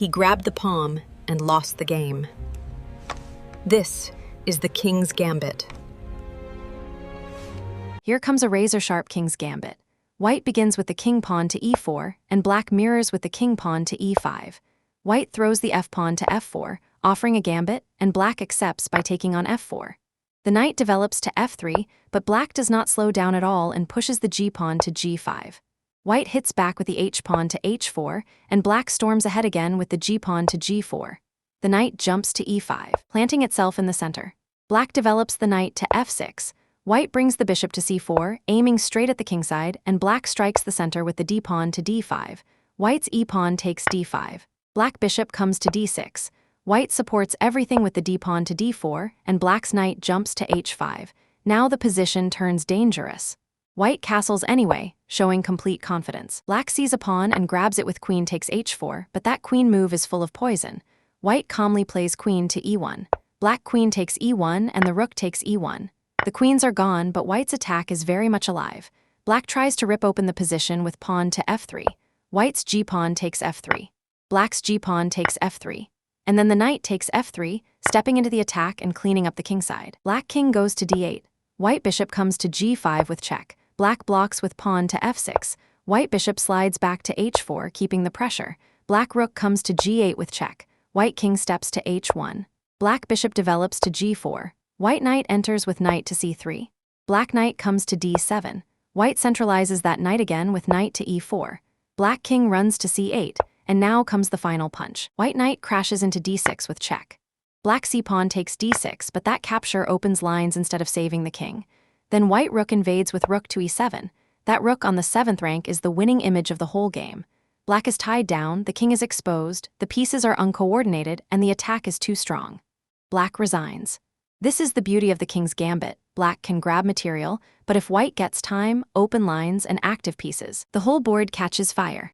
He grabbed the pawn and lost the game. This is the king's gambit. Here comes a razor-sharp king's gambit. White begins with the king pawn to e4, and black mirrors with the king pawn to e5. White throws the f-pawn to f4, offering a gambit, and black accepts by taking on f4. The knight develops to f3, but black does not slow down at all and pushes the g-pawn to g5. White hits back with the h-pawn to h4, and black storms ahead again with the g-pawn to g4. The knight jumps to e5, planting itself in the center. Black develops the knight to f6. White brings the bishop to c4, aiming straight at the kingside, and black strikes the center with the d-pawn to d5. White's e-pawn takes d5. Black bishop comes to d6. White supports everything with the d-pawn to d4, and black's knight jumps to h5. Now the position turns dangerous. White castles anyway, showing complete confidence. Black sees a pawn and grabs it with queen takes h4, but that queen move is full of poison. White calmly plays queen to e1. Black queen takes e1 and the rook takes e1. The queens are gone, but White's attack is very much alive. Black tries to rip open the position with pawn to f3. White's g-pawn takes f3. Black's g-pawn takes f3. And then the knight takes f3, stepping into the attack and cleaning up the kingside. Black king goes to d8. White bishop comes to g5 with check. Black blocks with pawn to f6. White bishop slides back to h4, keeping the pressure. Black rook comes to g8 with check. White king steps to h1. Black bishop develops to g4. White knight enters with knight to c3. Black knight comes to d7. White centralizes that knight again with knight to e4. Black king runs to c8, and now comes the final punch. White knight crashes into d6 with check. Black c-pawn takes d6, but that capture opens lines instead of saving the king. Then white rook invades with rook to e7. That rook on the 7th rank is the winning image of the whole game. Black is tied down, the king is exposed, the pieces are uncoordinated, and the attack is too strong. Black resigns. This is the beauty of the king's gambit. Black can grab material, but if white gets time, open lines, and active pieces, the whole board catches fire.